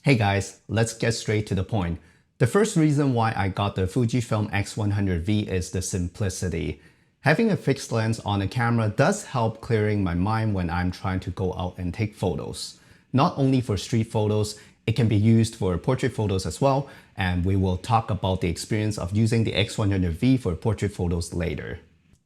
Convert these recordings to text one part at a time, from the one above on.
Hey guys, let's get straight to the point. The first reason why I got the Fujifilm X100V is the simplicity. Having a fixed lens on a camera does help clearing my mind when I'm trying to go out and take photos. Not only for street photos, it can be used for portrait photos as well, and we will talk about the experience of using the X100V for portrait photos later.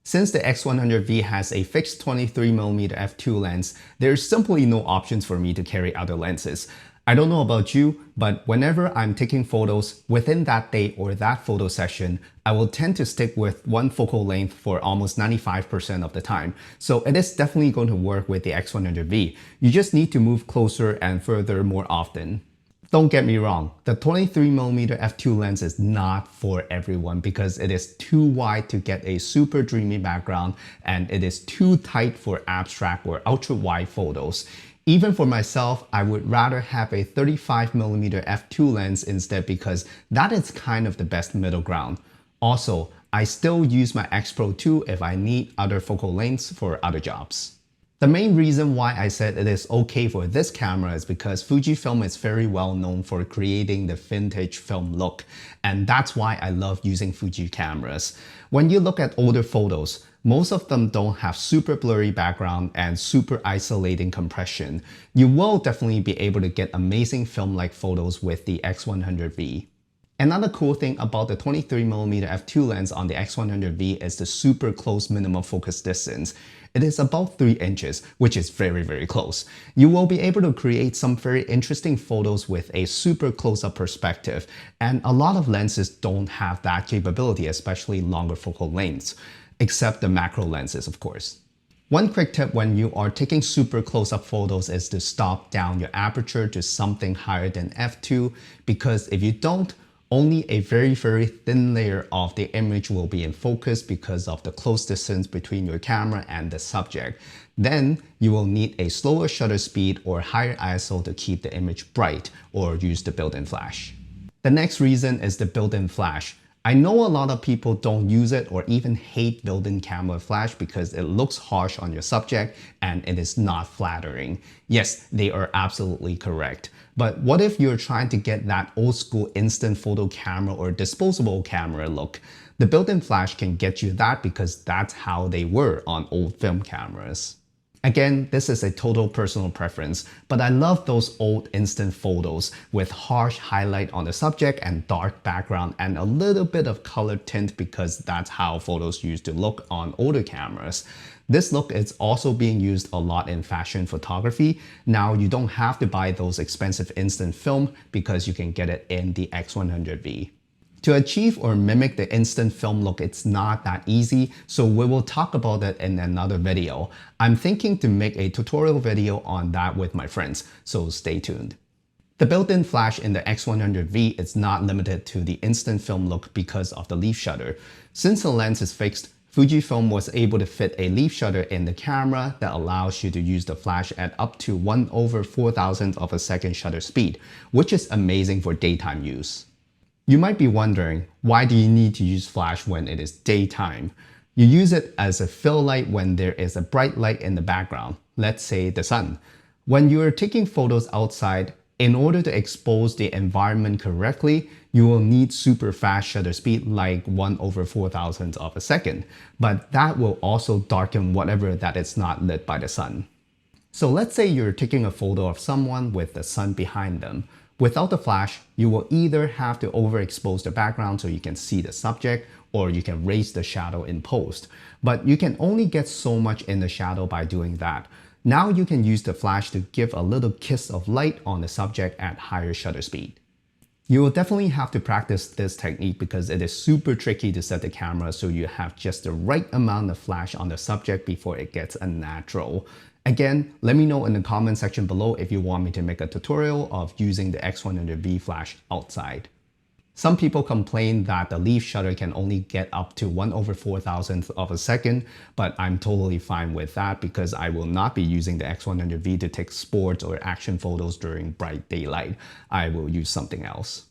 Since the X100V has a fixed 23mm f2 lens, there's simply no options for me to carry other lenses. I don't know about you, but whenever I'm taking photos within that day or that photo session, I will tend to stick with one focal length for almost 95% of the time. So it is definitely going to work with the X100V. You just need to move closer and further more often. Don't get me wrong, the 23mm f2 lens is not for everyone because it is too wide to get a super dreamy background and it is too tight for abstract or ultra wide photos. Even for myself, I would rather have a 35mm f2 lens instead because that is kind of the best middle ground. Also, I still use my X Pro 2 if I need other focal lengths for other jobs. The main reason why I said it is okay for this camera is because Fujifilm is very well known for creating the vintage film look, and that's why I love using Fuji cameras. When you look at older photos, most of them don't have super blurry background and super isolating compression. You will definitely be able to get amazing film-like photos with the X100V. Another cool thing about the 23mm f2 lens on the X100V is the super close minimum focus distance. It is about 3 inches, which is very close. You will be able to create some very interesting photos with a super close-up perspective, and a lot of lenses don't have that capability, especially longer focal lengths, except the macro lenses, of course. One quick tip when you are taking super close-up photos is to stop down your aperture to something higher than f2, because if you don't, only a very thin layer of the image will be in focus because of the close distance between your camera and the subject. Then you will need a slower shutter speed or higher ISO to keep the image bright or use the built-in flash. The next reason is the built-in flash. I know a lot of people don't use it or even hate built-in camera flash because it looks harsh on your subject and it is not flattering. Yes, they are absolutely correct. But what if you're trying to get that old school instant photo camera or disposable camera look? The built-in flash can get you that because that's how they were on old film cameras. Again, this is a total personal preference, but I love those old instant photos with harsh highlight on the subject and dark background and a little bit of color tint because that's how photos used to look on older cameras. This look is also being used a lot in fashion photography. Now you don't have to buy those expensive instant film because you can get it in the X100V. To achieve or mimic the instant film look, it's not that easy, so we will talk about it in another video. I'm thinking to make a tutorial video on that with my friends, so stay tuned. The built-in flash in the X100V is not limited to the instant film look because of the leaf shutter. Since the lens is fixed, Fujifilm was able to fit a leaf shutter in the camera that allows you to use the flash at up to 1/4000th of a second shutter speed, which is amazing for daytime use. You might be wondering, why do you need to use flash when it is daytime? You use it as a fill light when there is a bright light in the background, let's say the sun. When you are taking photos outside, in order to expose the environment correctly, you will need super fast shutter speed like 1/4000th of a second, but that will also darken whatever that is not lit by the sun. So let's say you're taking a photo of someone with the sun behind them. Without the flash, you will either have to overexpose the background so you can see the subject, or you can raise the shadow in post. But you can only get so much in the shadow by doing that. Now you can use the flash to give a little kiss of light on the subject at higher shutter speed. You will definitely have to practice this technique because it is super tricky to set the camera so you have just the right amount of flash on the subject before it gets unnatural. Again, let me know in the comment section below if you want me to make a tutorial of using the X100V flash outside. Some people complain that the leaf shutter can only get up to 1/4000th of a second, but I'm totally fine with that because I will not be using the X100V to take sports or action photos during bright daylight. I will use something else.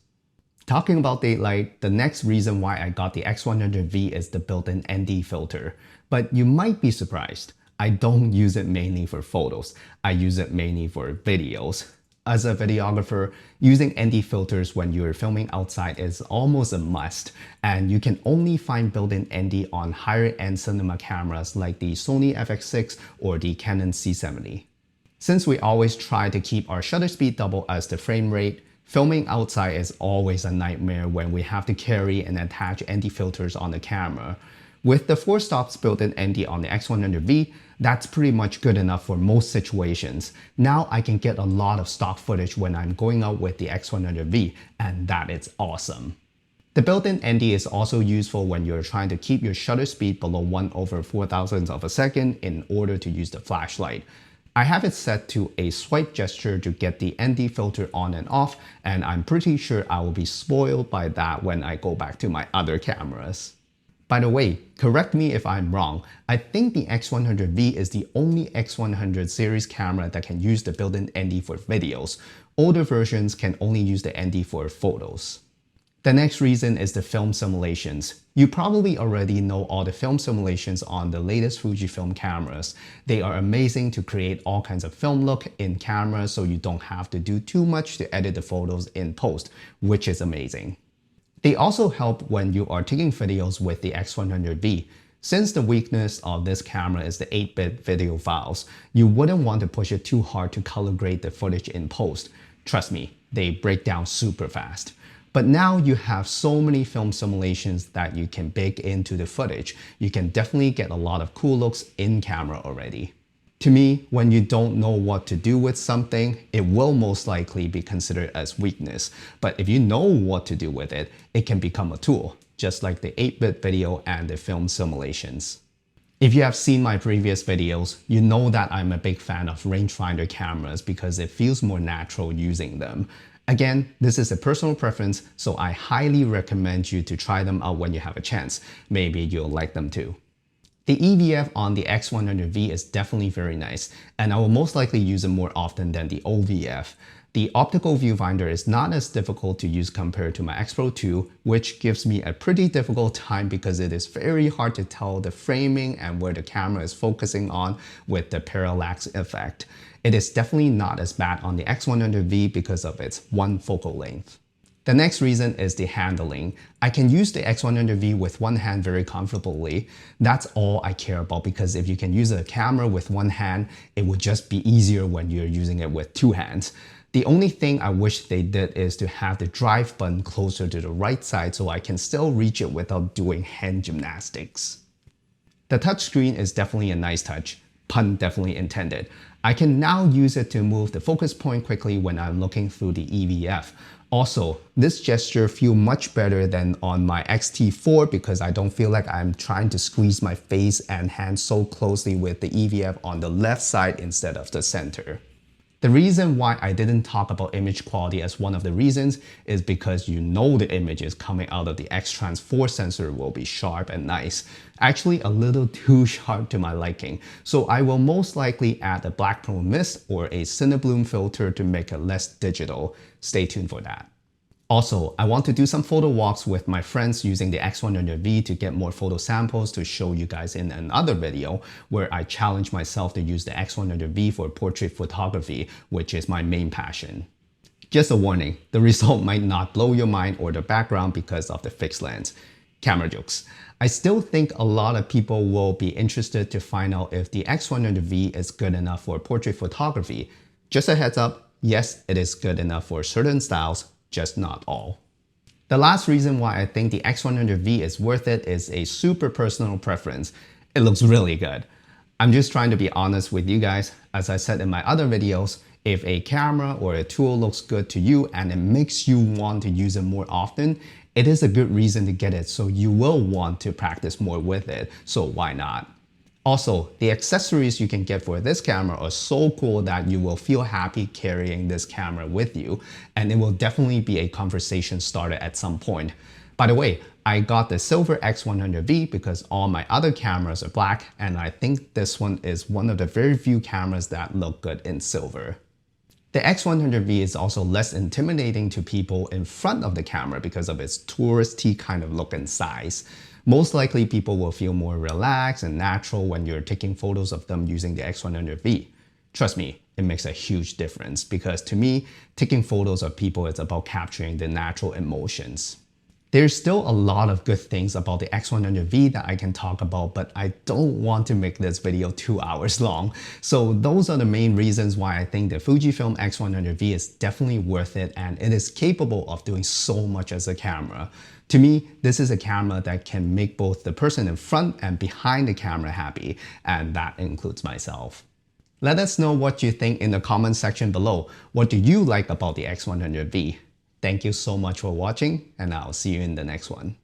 Talking about daylight, the next reason why I got the X100V is the built-in ND filter. But you might be surprised. I don't use it mainly for photos. I use it mainly for videos. As a videographer, using ND filters when you're filming outside is almost a must, and you can only find built-in ND on higher-end cinema cameras like the Sony FX6 or the Canon C70. Since we always try to keep our shutter speed double as the frame rate, filming outside is always a nightmare when we have to carry and attach ND filters on the camera. With the 4 stops built-in ND on the X100V, that's pretty much good enough for most situations. Now I can get a lot of stock footage when I'm going out with the X100V, and that is awesome. The built-in ND is also useful when you're trying to keep your shutter speed below 1/4000th of a second in order to use the flashlight. I have it set to a swipe gesture to get the ND filter on and off, and I'm pretty sure I will be spoiled by that when I go back to my other cameras. By the way, correct me if I'm wrong, I think the X100V is the only X100 series camera that can use the built-in ND for videos. Older versions can only use the ND for photos. The next reason is the film simulations. You probably already know all the film simulations on the latest Fujifilm cameras. They are amazing to create all kinds of film look in camera so you don't have to do too much to edit the photos in post, which is amazing. They also help when you are taking videos with the X100V. Since the weakness of this camera is the 8-bit video files, you wouldn't want to push it too hard to color grade the footage in post. Trust me, they break down super fast. But now you have so many film simulations that you can bake into the footage. You can definitely get a lot of cool looks in camera already. To me, when you don't know what to do with something, it will most likely be considered as weakness. But if you know what to do with it, it can become a tool, just like the 8-bit video and the film simulations. If you have seen my previous videos, you know that I'm a big fan of rangefinder cameras because it feels more natural using them. Again, this is a personal preference, so I highly recommend you to try them out when you have a chance. Maybe you'll like them too. The EVF on the X100V is definitely very nice, and I will most likely use it more often than the OVF. The Optical Viewfinder is not as difficult to use compared to my X Pro 2, which gives me a pretty difficult time because it is very hard to tell the framing and where the camera is focusing on with the parallax effect. It is definitely not as bad on the X100V because of its one focal length. The next reason is the handling. I can use the X100V with one hand very comfortably. That's all I care about because if you can use a camera with one hand, it would just be easier when you're using it with two hands. The only thing I wish they did is to have the drive button closer to the right side so I can still reach it without doing hand gymnastics. The touchscreen is definitely a nice touch, pun definitely intended. I can now use it to move the focus point quickly when I'm looking through the EVF. Also, this gesture feels much better than on my X-T4 because I don't feel like I'm trying to squeeze my face and hands so closely with the EVF on the left side instead of the center. The reason why I didn't talk about image quality as one of the reasons is because you know the images coming out of the X-Trans4 sensor will be sharp and nice. Actually a little too sharp to my liking, so I will most likely add a black pro mist or a Cinebloom filter to make it less digital. Stay tuned for that. Also, I want to do some photo walks with my friends using the X100V to get more photo samples to show you guys in another video where I challenge myself to use the X100V for portrait photography, which is my main passion. Just a warning, the result might not blow your mind or the background because of the fixed lens. Camera jokes. I still think a lot of people will be interested to find out if the X100V is good enough for portrait photography. Just a heads up, yes, it is good enough for certain styles, just not all. The last reason why I think the X100V is worth it is a super personal preference. It looks really good. I'm just trying to be honest with you guys. As I said in my other videos, if a camera or a tool looks good to you and it makes you want to use it more often, it is a good reason to get it, so you will want to practice more with it, so why not? Also, the accessories you can get for this camera are so cool that you will feel happy carrying this camera with you, and it will definitely be a conversation starter at some point. By the way, I got the silver X100V because all my other cameras are black, and I think this one is one of the very few cameras that look good in silver. The X100V is also less intimidating to people in front of the camera because of its touristy kind of look and size. Most likely people will feel more relaxed and natural when you're taking photos of them using the X100V. Trust me, it makes a huge difference, because to me, taking photos of people is about capturing the natural emotions. There's still a lot of good things about the X100V that I can talk about, but I don't want to make this video 2 hours long. So those are the main reasons why I think the Fujifilm X100V is definitely worth it, and it is capable of doing so much as a camera. To me, this is a camera that can make both the person in front and behind the camera happy, and that includes myself. Let us know what you think in the comment section below. What do you like about the X100V? Thank you so much for watching, and I'll see you in the next one.